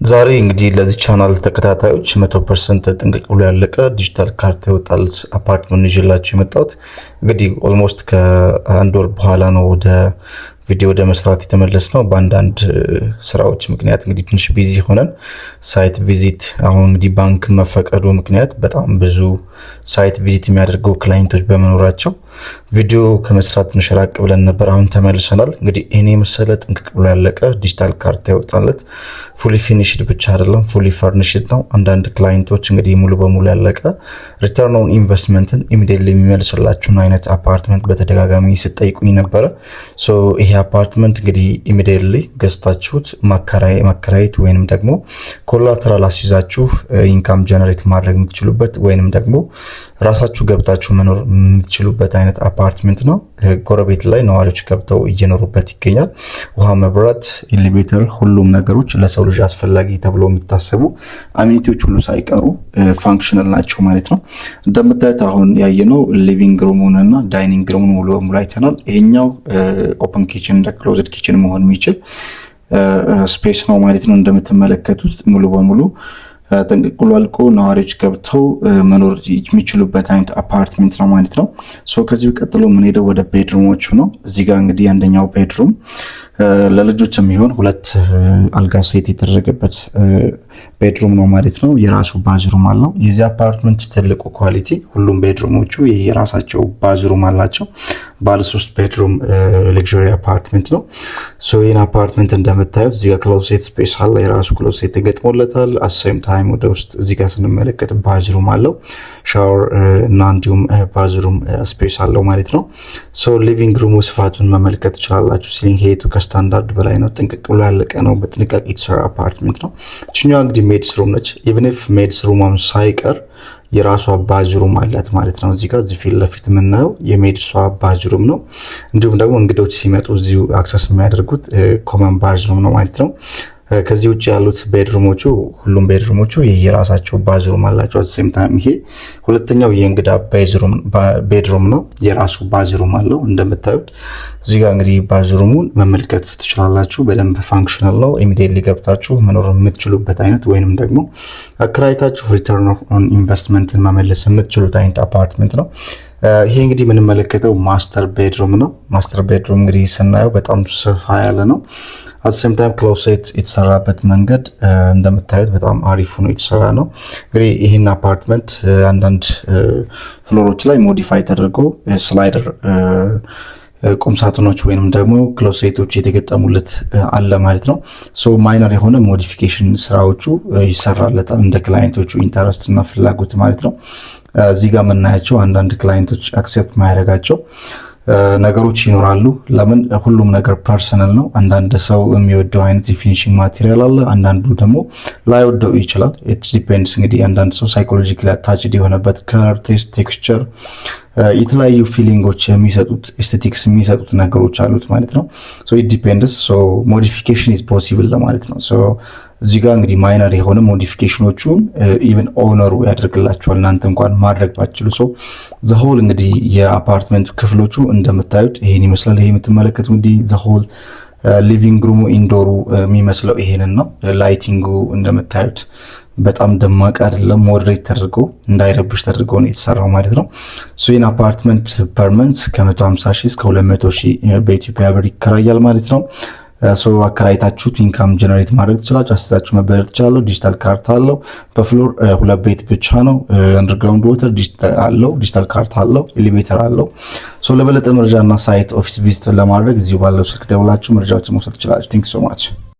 ዛሬ እንግዲህ ለዚህ ቻናል ተከታታዮች 100% ጥንቅቅ ብሎ ያለቀ ዲጂታል ካርታ ይወጣልት አፓርትመንት ይዤላችሁ የመጣሁት እንግዲህ ኦልሞስት ከአንድ ወር በኋላ ነው ወደ ቪዲዮ ወደ መስራት የተመለስነው። በአንዳንድ ስራዎች ምክንያት እንግዲህ ትንሽ ቢዚ ሆነን ሳይት ቪዚት አሁን እንግዲህ ባንክ መፈቀዱ ምክንያት በጣም ብዙ ሳይት ቪዚት የሚያደርጉ ክላይንቶች በመኖራቸው ቪዲዮ ከመስራት ትንሽ ራቅ ብለን ነበር። አሁን ተመልሰናል። እንግዲህ እኔ መሰለ ጥንቅቅ ብሎ ያለቀ ዲጂታል ካርታ ይወጣልት ፉሊ ፊኒሽድ ብቻ አይደለም ፉሊ ፈርኒሽድ ነው። አንዳንድ ክላይንቶች እንግዲህ ሙሉ በሙሉ ያለቀ ሪተርን ኦን ኢንቨስትመንትን ኢሚዲየትሊ የሚመልስላችሁን አይነት አፓርትመንት በተደጋጋሚ ስጠይቁኝ ነበረ። ሶ ይሄ አፓርትመንት እንግዲህ ኢሚዲየትሊ ገዝታችሁት ማከራየት ወይንም ደግሞ ኮላተራል አስይዛችሁ ኢንካም ጀነሬት ማድረግ የምትችሉበት ወይንም ደግሞ ራሳችሁ ገብታችሁ መኖር የምትችሉበት አይነት አፓርትመንት ነው። ጎረቤት ላይ ነዋሪዎች ገብተው እየኖሩበት ይገኛል። ውሃ፣ መብራት፣ ኤሌቬተር፣ ሁሉም ነገሮች ለሰው ልጅ አስፈላጊ ተብሎ የሚታሰቡ አሚኒቲዎች ሁሉ ሳይቀሩ ፋንክሽናል ናቸው ማለት ነው። እንደምታዩት አሁን ያየነው ሊቪንግ ሩሙን እና ዳይኒንግ ሩሙን ሙሉ በሙሉ አይተናል። ይሄኛው ኦፕን ኪችን እንደ ክሎዝድ ኪችን መሆን የሚችል ስፔስ ነው ማለት ነው። እንደምትመለከቱት ሙሉ በሙሉ ጥንቅቅ ብሎ አልቆ ነዋሪዎች ገብተው መኖር የሚችሉበት አይነት አፓርትመንት ነው ማለት ነው። ሶ ከዚህ ቀጥሎ ምን ሄደው ወደ ቤድሩሞቹ ነው። እዚህ ጋር እንግዲህ አንደኛው ቤድሩም ለልጆች የሚሆን ሁለት አልጋ ሴት የተደረገበት ቤድሩም ነው ማለት ነው። የራሱ ባዝሩም አለው። የዚህ አፓርትመንት ትልቁ ኳሊቲ ሁሉም ቤድሩሞቹ የራሳቸው ባዝሩም አላቸው። ባለ 3 ቤድሩም ሌክዠሪ አፓርትመንት ነው። ሶ ይህን አፓርትመንት እንደምታዩት እዚህ ጋር ክሎሴት ስፔስ አለ። የራሱ ክሎሴት ተገጥሞለታል። አሴም ታይም ወደ ውስጥ እዚህ ጋር ስንመለከት ባዝሩም አለው። ሻወር እና እንዲሁም ባዝሩም ስፔስ አለው ማለት ነው። ሶ ሊቪንግ ሩሙ ስፋቱን መመልከት ትችላላችሁ። ሲሊንግ ሄቱ ከስታንዳርድ በላይ ነው። ጥንቅቅ ብሎ ያለቀ ነው። በጥንቃቄ የተሰራ አፓርትመንት ነው። እችኛዋ እንግዲህ ሜድስ ሩም ነች። ኢቭን ኢፍ ሜድስ ሩማም ሳይቀር የራሷ ባዝሩም አላት ማለት ነው። እዚህ ጋር እዚህ ፊት ለፊት የምናየው የሜድሷ ባዝሩም ነው። እንዲሁም ደግሞ እንግዶች ሲመጡ እዚሁ አክሰስ የሚያደርጉት ኮመን ባዝሩም ነው ማለት ነው። ከዚህ ውጭ ያሉት ቤድሩሞቹ ሁሉም ቤድሩሞቹ የራሳቸው ባዝሩም አላቸው። ሴም ታይም ይሄ ሁለተኛው የእንግዳ ቤድሩም ነው። የራሱ ባዝሩም አለው። እንደምታዩት እዚህ ጋር እንግዲህ ባዝሩሙን መመልከት ትችላላችሁ። በደንብ ፋንክሽናል ነው። ኢሚዲየትሊ ገብታችሁ መኖር የምትችሉበት አይነት ወይንም ደግሞ አከራይታችሁ ሪተርን ኦን ኢንቨስትመንትን መመለስ የምትችሉት አይነት አፓርትመንት ነው። ይሄ እንግዲህ የምንመለከተው ማስተር ቤድሩም ነው። ማስተር ቤድሩም እንግዲህ ስናየው በጣም ሰፋ ያለ ነው። አሰም ታይም ክሎሴት የተሰራበት መንገድ እንደምታዩት በጣም አሪፍ ነው የተሰራ ነው። እንግዲህ ይህን አፓርትመንት አንዳንድ ፍሎሮች ላይ ሞዲፋይ ተደርጎ ስላይደር ቁም ሳጥኖች ወይንም ደግሞ ክሎሴቶች የተገጠሙለት አለ ማለት ነው። ሶ ማይነር የሆነ ሞዲፊኬሽን ስራዎቹ ይሰራለታል እንደ ክላይንቶቹ ኢንተረስት እና ፍላጎት ማለት ነው። እዚህ ጋር የምናያቸው አንዳንድ ክላይንቶች አክሴፕት ማያደርጋቸው ነገሮች ይኖራሉ። ለምን ሁሉም ነገር ፐርሰናል ነው። አንዳንድ ሰው የሚወደው አይነት የፊኒሺንግ ማቴሪያል አለ፣ አንዳንዱ ደግሞ ላይወደው ይችላል። ኢት ዲፔንድስ እንግዲህ አንዳንድ ሰው ሳይኮሎጂካሊ አታችድ የሆነበት ከለር፣ ቴስት፣ ቴክስቸር የተለያዩ ፊሊንጎች የሚሰጡት ኤስቴቲክስ የሚሰጡት ነገሮች አሉት ማለት ነው። ሶ ኢት ዲፔንድስ ሶ ሞዲፊኬሽን ኢዝ ፖሲብል ለማለት ነው። ሶ እዚህ ጋር እንግዲህ ማይነር የሆነ ሞዲፊኬሽኖቹን ኢቭን ኦነሩ ያደርግላቸዋል እናንተ እንኳን ማድረግ ባትችሉ። ሶ ዘሆል እንግዲህ የአፓርትመንቱ ክፍሎቹ እንደምታዩት ይሄን ይመስላል። ይሄ የምትመለከቱ እንግዲህ ዘሆል ሊቪንግ ሩሙ ኢንዶሩ የሚመስለው ይሄንን ነው። ላይቲንጉ እንደምታዩት በጣም ደማቅ አይደለም፣ ሞዴሬት ተደርጎ እንዳይረብሽ ተደርጎ ነው የተሰራው ማለት ነው። ሶ ይህን አፓርትመንት ፐር መንዝ ከ150 ሺህ እስከ 200 ሺህ በኢትዮጵያ ብር ይከራያል ማለት ነው። ሶ አከራይታችሁት ኢንካም ጀነሬት ማድረግ ትችላላችሁ። አስተያየታችሁ መበደር ትችላላችሁ። ዲጂታል ካርታ አለው። በፍሎር 2 ቤት ብቻ ነው። አንደርግራውንድ ዋተር አለው። ዲጂታል ካርታ አለው። ኤሌቬተር አለው። ሶ ለበለጠ መረጃና ሳይት ኦፊስ ቪዚት ለማድረግ እዚሁ ባለው ስልክ ደውላችሁ መረጃዎችን መውሰድ ትችላላችሁ። ቴንክ ዩ ሶ ማች